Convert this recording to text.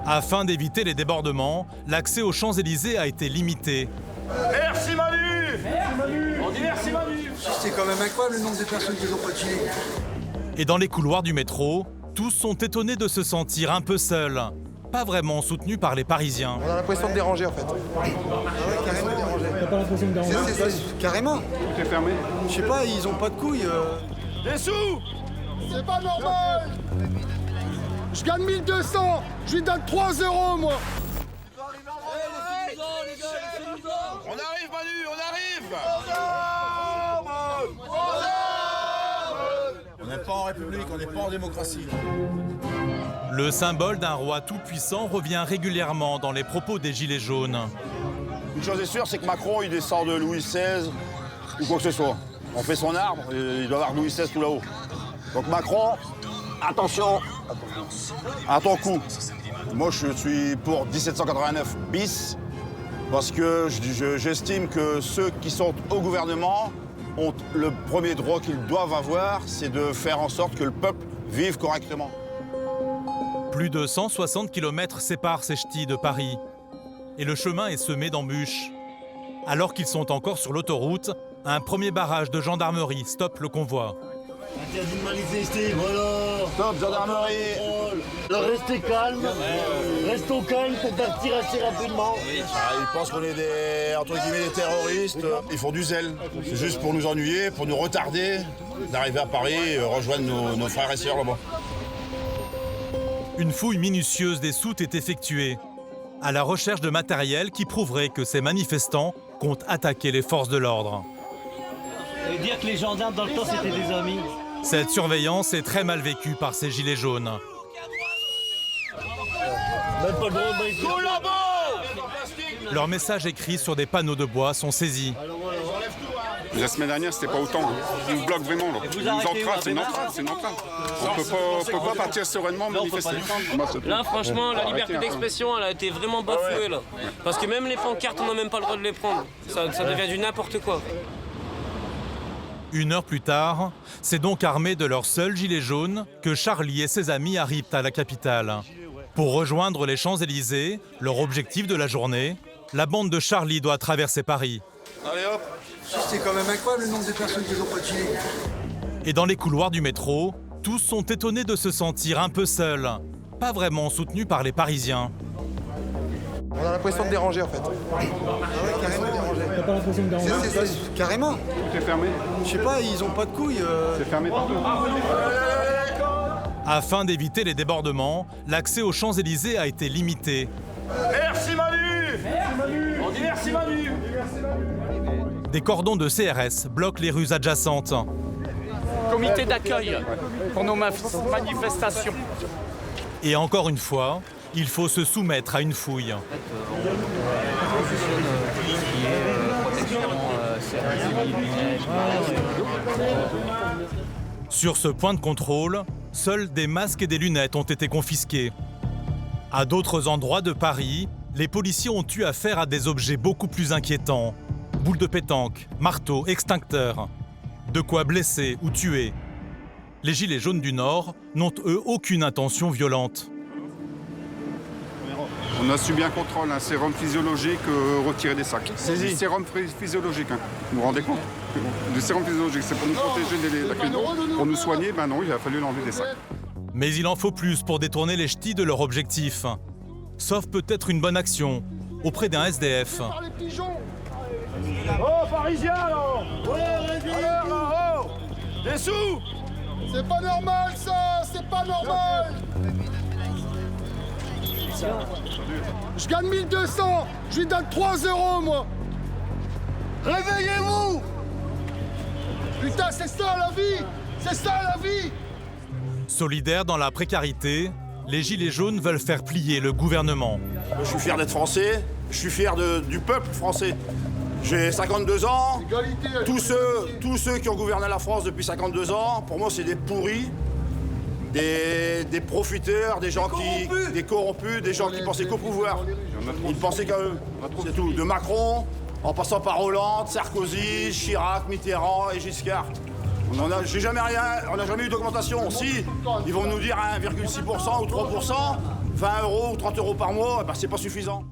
Afin d'éviter les débordements, l'accès aux Champs-Élysées a été limité. Merci Manu. Merci Manu. On dit merci Manu. C'est quand même incroyable le nombre de personnes qui n'ont pas de gilet. Et dans les couloirs du métro, tous sont étonnés de se sentir un peu seuls, pas vraiment soutenus par les Parisiens. On a l'impression de déranger en fait. Carrément dérangé. T'as pas l'impression de déranger? Carrément. Tout est fermé. Je sais pas, ils ont pas de couilles. Des sous. C'est pas normal. Je gagne 1200. Je lui donne 3 €, moi. On arrive Manu, on arrive. On n'est pas en République, on n'est pas en démocratie. Le symbole d'un roi tout-puissant revient régulièrement dans les propos des Gilets jaunes. Une chose est sûre, c'est que Macron, il descend de Louis XVI ou quoi que ce soit. On fait son arbre, et il doit avoir Louis XVI tout là-haut. Donc Macron, attention à ton coup. Moi, je suis pour 1789 bis, parce que j'estime que ceux qui sont au gouvernement ont le premier droit qu'ils doivent avoir, c'est de faire en sorte que le peuple vive correctement. Plus de 160 km séparent ces ch'tis de Paris. Et le chemin est semé d'embûches. Alors qu'ils sont encore sur l'autoroute, un premier barrage de gendarmerie stoppe le convoi. Interdit de manifester, voilà. Stop, gendarmerie. Restez calme, restons calmes pour partir assez rapidement. Ils pensent qu'on est des, entre guillemets, des terroristes. Ils font du zèle. C'est juste pour nous ennuyer, pour nous retarder d'arriver à Paris et rejoindre nos frères et sœurs là-bas. Une fouille minutieuse des soutes est effectuée, à la recherche de matériel qui prouverait que ces manifestants comptent attaquer les forces de l'ordre. Et dire que les gendarmes dans le temps c'était des amis. Cette surveillance est très mal vécue par ces gilets jaunes. Même pas le droit de manifester. Leurs messages écrits sur des panneaux de bois sont saisis. La semaine dernière, c'était pas autant. Ils nous bloquent vraiment. Là. Ils nous entravent, c'est une entrave. On peut pas partir sereinement manifester. Là, franchement, la liberté Arrêtez, d'expression, elle a été vraiment bafouée, là. Parce que même les pancartes, on n'a même pas le droit de les prendre. Ça devient du n'importe quoi. Une heure plus tard, c'est donc armé de leur seul gilet jaune que Charlie et ses amis arrivent à la capitale. Pour rejoindre les Champs-Élysées, leur objectif de la journée, la bande de Charlie doit traverser Paris. Allez hop. C'est quand même incroyable le nombre de personnes qui n'ont pas de gilet. Et dans les couloirs du métro, tous sont étonnés de se sentir un peu seuls, pas vraiment soutenus par les Parisiens. On a l'impression de déranger en fait. Carrément dérangé. T'as pas l'impression de déranger? Carrément. Tout est fermé. Je sais pas, ils ont pas de couilles. C'est fermé partout. Afin d'éviter les débordements, l'accès aux Champs-Élysées a été limité. Merci Manu. Merci Manu. On dit merci Manu. Des cordons de CRS bloquent les rues adjacentes. Comité d'accueil pour nos manifestations. Et encore une fois, il faut se soumettre à une fouille. Sur ce point de contrôle, seuls des masques et des lunettes ont été confisqués. À d'autres endroits de Paris, les policiers ont eu affaire à des objets beaucoup plus inquiétants. Boules de pétanque, marteaux, extincteurs. De quoi blesser ou tuer. Les Gilets jaunes du Nord n'ont eux aucune intention violente. On a subi un contrôle, un sérum physiologique retiré des sacs. Saisi. Du sérum physiologique, hein. Vous vous rendez compte? Du sérum physiologique, c'est pour nous protéger des accidents. Pour nous soigner, ben non, il a fallu l'enlever des sacs. Mais il en faut plus pour détourner les ch'tis de leur objectif. Sauf peut-être une bonne action auprès d'un SDF. Par les pigeons. Oh Parisien là. Alors là, oh. Des sous. C'est pas normal ça, c'est pas normal. Je gagne 1200. Je lui donne 3 €, moi. Réveillez-vous. Putain, c'est ça la vie. C'est ça la vie. Solidaires dans la précarité, les Gilets jaunes veulent faire plier le gouvernement. Je suis fier d'être français, je suis fier du peuple français. J'ai 52 ans, Égalité. tous ceux qui ont gouverné la France depuis 52 ans, pour moi c'est des pourris, des profiteurs, des gens des corrompus, des gens qui pensaient qu'au pouvoir. Ils ne pensaient qu'à eux, c'est tout. De Macron, en passant par Hollande, Sarkozy, Chirac, Mitterrand et Giscard. J'ai jamais rien, on n'a jamais eu d'augmentation. Si, ils vont nous dire 1,6% ou 3%, 20 € ou 30 € par mois, eh ben, c'est pas suffisant.